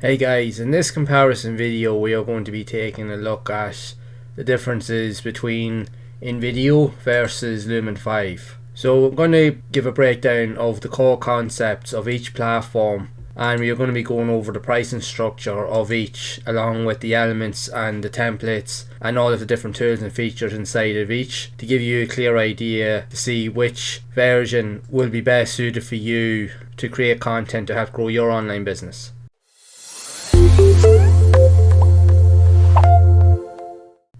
Hey guys, in this comparison video we are going to be taking a look at the differences between Invideo versus Lumen 5. So I'm going to give a breakdown of the core concepts of each platform, and we are going to be going over the pricing structure of each along with the elements and the templates and all of the different tools and features inside of each to give you a clear idea to see which version will be best suited for you to create content to help grow your online business.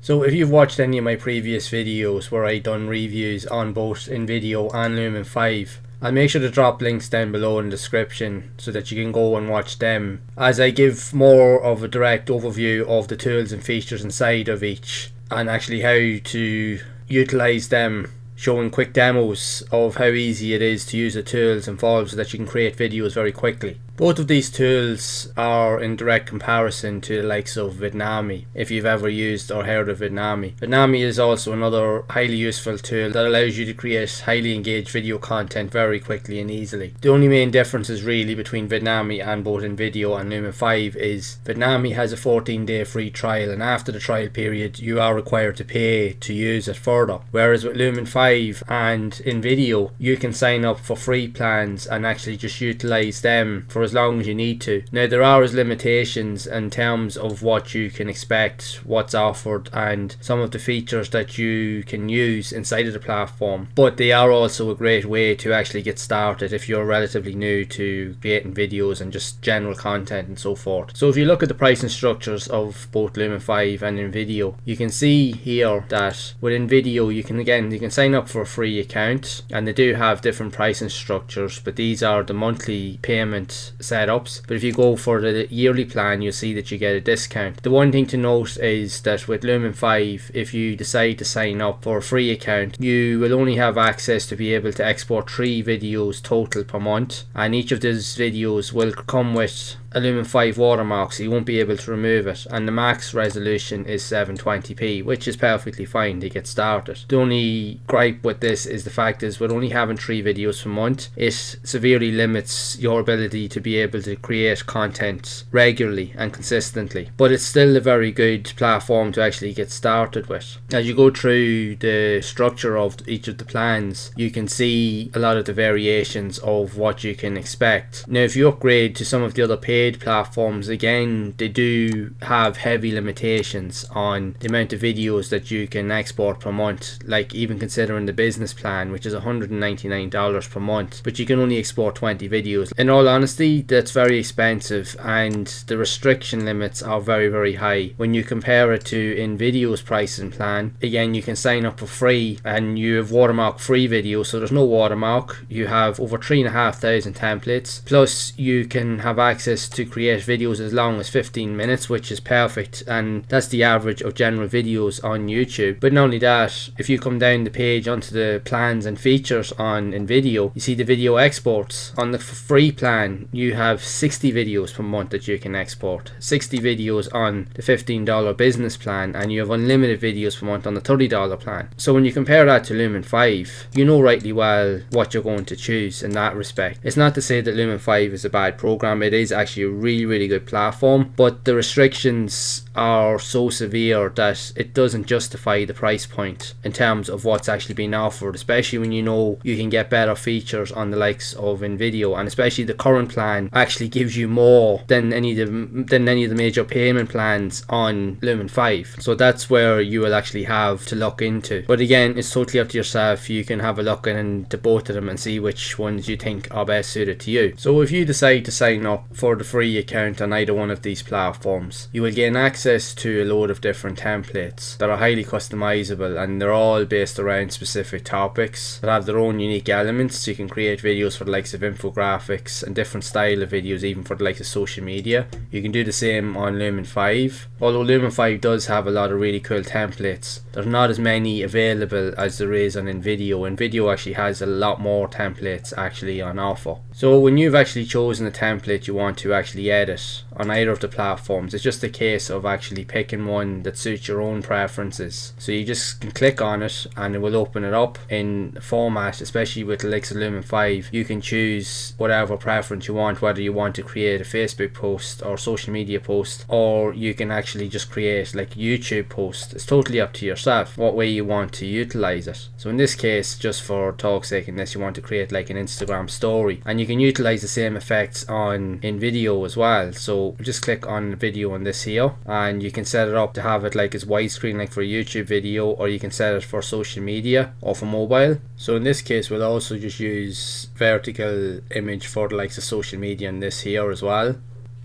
So if you've watched any of my previous videos where I've done reviews on both Invideo and Lumen 5, I'll make sure to drop links down below in the description so that you can go and watch them, as I give more of a direct overview of the tools and features inside of each and actually how to utilize them, showing quick demos of how easy it is to use the tools involved so that you can create videos very quickly. Both of these tools are in direct comparison to the likes of Vidnami, if you've ever used or heard of Vidnami. Vidnami is also another highly useful tool that allows you to create highly engaged video content very quickly and easily. The only main differences really between Vidnami and both Invideo and Lumen 5 is Vidnami has a 14-day free trial, and after the trial period you are required to pay to use it further. Whereas with Lumen 5 and Invideo, you can sign up for free plans and actually just utilize them for as long as you need to. Now there are limitations in terms of what you can expect, what's offered, and some of the features that you can use inside of the platform, but they are also a great way to actually get started if you're relatively new to creating videos and just general content and so forth. So if you look at the pricing structures of both Lumen 5 and Invideo, you can see here that with Invideo you can sign up for a free account, and they do have different pricing structures, but these are the monthly payment setups. But if you go for the yearly plan, you'll see that you get a discount. The one thing to note is that with Lumen 5, if you decide to sign up for a free account, you will only have access to be able to export 3 videos total per month, and each of those videos will come with a Lumen 5 watermark, so you won't be able to remove it, and the max resolution is 720p, which is perfectly fine to get started. The only gripe with this is the fact is with only having 3 videos per month, it severely limits your ability to be able to create content regularly and consistently, but it's still a very good platform to actually get started with. As you go through the structure of each of the plans, you can see a lot of the variations of what you can expect. Now if you upgrade to some of the other paid platforms, again they do have heavy limitations on the amount of videos that you can export per month, like even considering the business plan, which is $199 per month, but you can only export 20 videos. In all honesty, that's very expensive, and the restriction limits are very high. When you compare it to Invideo's pricing plan, again you can sign up for free and you have watermark free videos, so there's no watermark. You have over 3,500 templates, plus you can have access to create videos as long as 15 minutes, which is perfect, and that's the average of general videos on YouTube. But not only that, if you come down the page onto the plans and features on Invideo, you see the video exports. On the free plan you have 60 videos per month that you can export, 60 videos on the $15 business plan, and you have unlimited videos per month on the $30 plan. So when you compare that to Lumen 5, you know rightly well what you're going to choose in that respect. It's not to say that Lumen 5 is a bad program, it is actually a really good platform, but the restrictions are so severe that it doesn't justify the price point in terms of what's actually being offered, especially when you know you can get better features on the likes of Invideo, and especially the current plan actually gives you more than any of the major payment plans on Lumen 5. So that's where you will actually have to look into, but again it's totally up to yourself. You can have a look into both of them and see which ones you think are best suited to you. So if you decide to sign up for the free account on either one of these platforms, you will gain access to a load of different templates that are highly customizable, and they're all based around specific topics that have their own unique elements. So you can create videos for the likes of infographics and different style of videos, even for the likes of social media. You can do the same on Lumen 5. Although Lumen 5 does have a lot of really cool templates, there's not as many available as there is on Invideo. Invideo actually has a lot more templates actually on offer. So when you've actually chosen a template you want to actually edit on either of the platforms. It's just a case of actually picking one that suits your own preferences. So you just can click on it and it will open it up in format, especially with the likes of Lumen 5. You can choose whatever preference you want, whether you want to create a Facebook post or social media post, or you can actually just create like a YouTube post. It's totally up to yourself what way you want to utilize it. So in this case, just for talk's sake, unless you want to create like an Instagram story, and you can utilize the same effects on Invideo as well. So just click on video on this here, and you can set it up to have it like as widescreen like for a YouTube video, or you can set it for social media or for mobile. So in this case, we'll also just use vertical image for the likes of social media in this here as well.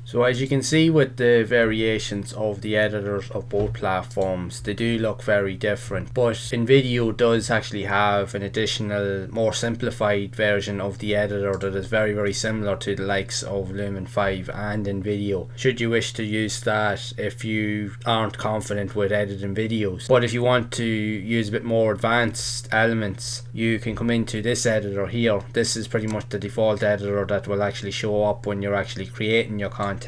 So as you can see with the variations of the editors of both platforms, they do look very different, but Invideo does actually have an additional, more simplified version of the editor that is very similar to the likes of Lumen 5 and Invideo, should you wish to use that if you aren't confident with editing videos. But if you want to use a bit more advanced elements, you can come into this editor here. This is pretty much the default editor that will actually show up when you're actually creating your content.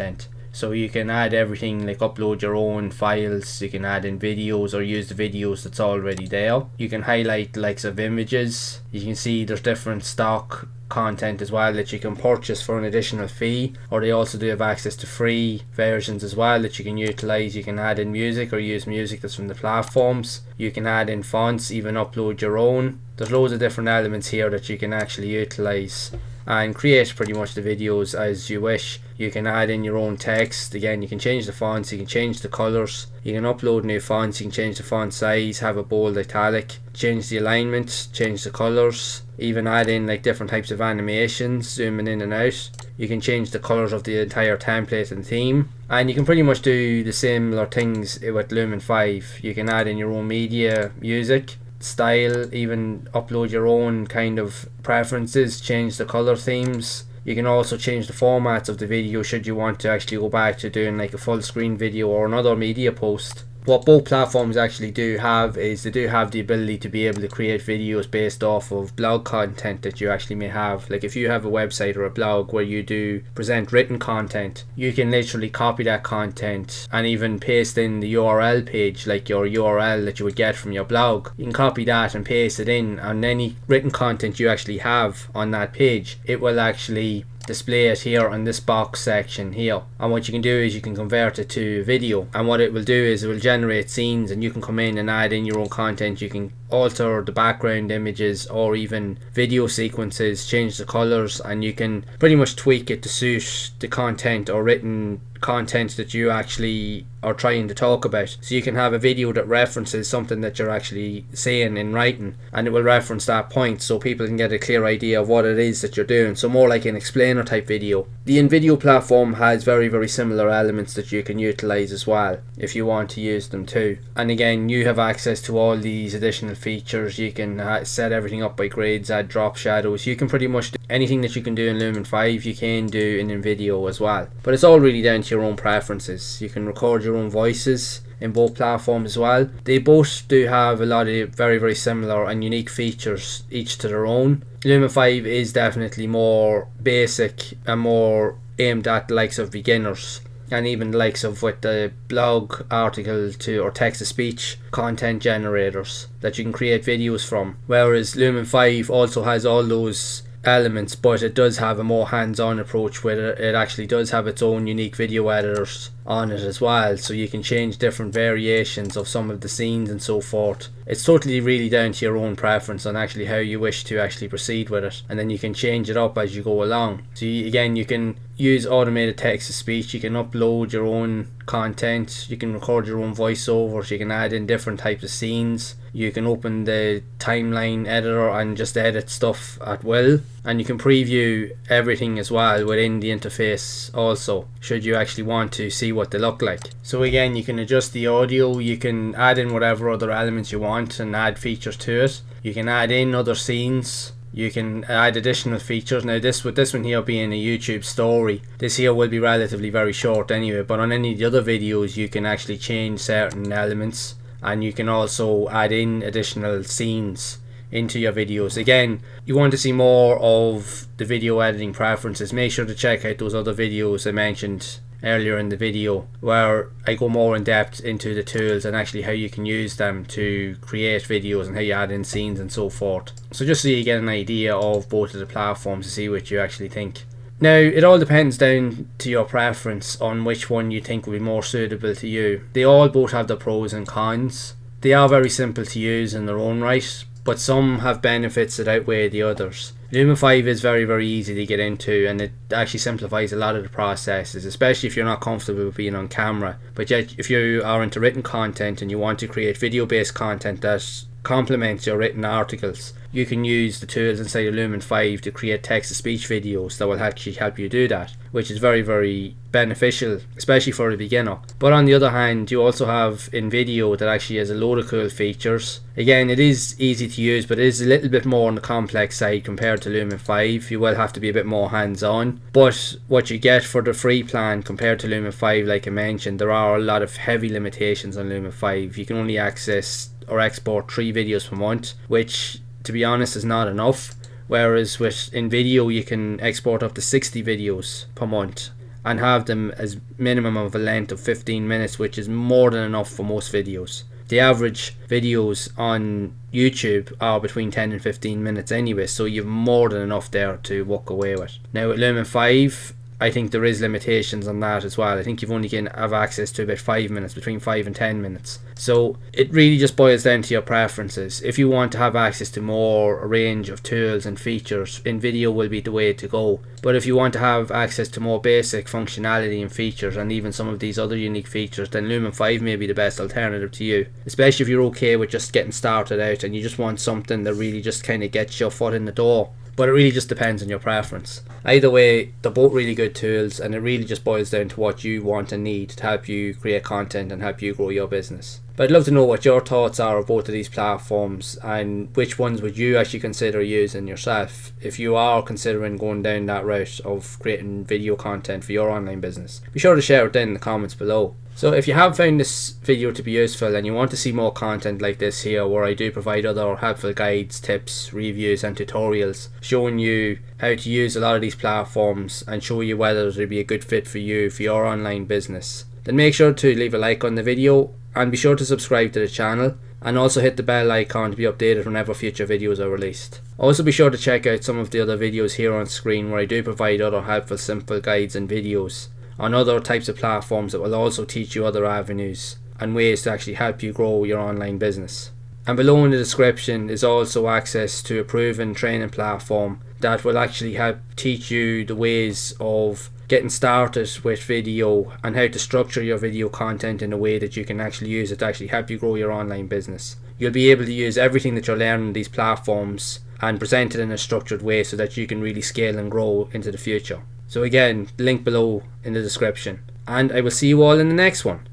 So you can add everything, like upload your own files, you can add in videos or use the videos that's already there. You can highlight the likes of images. You can see there's different stock content as well that you can purchase for an additional fee, or they also do have access to free versions as well that you can utilize. You can add in music or use music that's from the platforms. You can add in fonts, even upload your own. There's loads of different elements here that you can actually utilize and create pretty much the videos as you wish. You can add in your own text. Again, you can change the fonts, you can change the colors, you can upload new fonts, you can change the font size, have a bold italic, change the alignment, change the colors, even add in like different types of animations, zooming in and out. You can change the colors of the entire template and theme, and you can pretty much do the similar things with Lumen 5. You can add in your own media, music, style, even upload your own kind of preferences, change the color themes. You can also change the formats of the video should you want to actually go back to doing like a full screen video or another media post. What both platforms actually do have is they do have the ability to be able to create videos based off of blog content that you actually may have. Like if you have a website or a blog where you do present written content, you can literally copy that content and even paste in the URL page, like your URL that you would get from your blog. You can copy that and paste it in, and any written content you actually have on that page, it will actually display it here in this box section here. And what you can do is you can convert it to video, and what it will do is it will generate scenes, and you can come in and add in your own content. You can alter the background images or even video sequences, change the colors, and you can pretty much tweak it to suit the content or written content that you actually are trying to talk about. So you can have a video that references something that you're actually saying in writing, and it will reference that point so people can get a clear idea of what it is that you're doing. So more like an explainer type video. The Invideo platform has very similar elements that you can utilize as well if you want to use them too. And again, you have access to all these additional features. You can set everything up by grades, add drop shadows. You can pretty much do anything that you can do in Lumen 5 you can do in Invideo as well, but it's all really down to your own preferences. You can record your own voices in both platforms as well. They both do have a lot of very similar and unique features, each to their own. Lumen 5 is definitely more basic and more aimed at the likes of beginners, and even the likes of with the blog, article to or text to speech content generators that you can create videos from. Whereas Lumen 5 also has all those elements, but it does have a more hands-on approach where it actually does have its own unique video editors on it as well, so you can change different variations of some of the scenes and so forth. It's totally really down to your own preference on actually how you wish to actually proceed with it, and then you can change it up as you go along. So again, you can use automated text to speech, you can upload your own content, you can record your own voiceovers, you can add in different types of scenes, you can open the timeline editor and just edit stuff at will, and you can preview everything as well within the interface also, should you actually want to see what they look like. So again, you can adjust the audio, you can add in whatever other elements you want and add features to it. You can add in other scenes, you can add additional features. Now with this one here being a YouTube story, this here will be relatively very short anyway, but on any of the other videos you can actually change certain elements, and you can also add in additional scenes into your videos. Again, you want to see more of the video editing preferences, make sure to check out those other videos I mentioned earlier in the video, where I go more in depth into the tools and actually how you can use them to create videos and how you add in scenes and so forth. So just so you get an idea of both of the platforms to see what you actually think. Now, it all depends down to your preference on which one you think will be more suitable to you. They all both have their pros and cons. They are very simple to use in their own right, but some have benefits that outweigh the others. Lumen 5 is very easy to get into, and it actually simplifies a lot of the processes, especially if you're not comfortable with being on camera. But yet, if you are into written content and you want to create video based content that complements your written articles, you can use the tools inside of Lumen 5 to create text-to-speech videos that will actually help you do that, which is very beneficial, especially for a beginner. But on the other hand, you also have Invideo that actually has a load of cool features. Again, it is easy to use, but it is a little bit more on the complex side compared to Lumen 5. You will have to be a bit more hands-on. But what you get for the free plan compared to Lumen 5, like I mentioned, there are a lot of heavy limitations on Lumen 5. You can only access or export 3 videos per month, which, to be honest, is not enough. Whereas with Invideo, you can export up to 60 videos per month and have them as minimum of a length of 15 minutes, which is more than enough for most videos. The average videos on YouTube are between 10 and 15 minutes anyway, so you've more than enough there to walk away with. Now with Lumen 5, I think there is limitations on that as well. I think you've only can have access to about 5 minutes, between 5 and 10 minutes. So it really just boils down to your preferences. If you want to have access to more range of tools and features, Invideo will be the way to go. But if you want to have access to more basic functionality and features, and even some of these other unique features, then Lumen 5 may be the best alternative to you. Especially if you're okay with just getting started out and you just want something that really just kind of gets your foot in the door. But it really just depends on your preference. Either way, they're both really good tools, and it really just boils down to what you want and need to help you create content and help you grow your business. But I'd love to know what your thoughts are of both of these platforms, and which ones would you actually consider using yourself if you are considering going down that route of creating video content for your online business. Be sure to share it down in the comments below. So if you have found this video to be useful and you want to see more content like this here, where I do provide other helpful guides, tips, reviews and tutorials showing you how to use a lot of these platforms and show you whether it would be a good fit for you for your online business, then make sure to leave a like on the video and be sure to subscribe to the channel, and also hit the bell icon to be updated whenever future videos are released. Also be sure to check out some of the other videos here on screen, where I do provide other helpful simple guides and videos on other types of platforms that will also teach you other avenues and ways to actually help you grow your online business. And below in the description is also access to a proven training platform that will actually help teach you the ways of getting started with video and how to structure your video content in a way that you can actually use it to actually help you grow your online business. You'll be able to use everything that you're learning on these platforms and present it in a structured way so that you can really scale and grow into the future. So again, link below in the description, and I will see you all in the next one.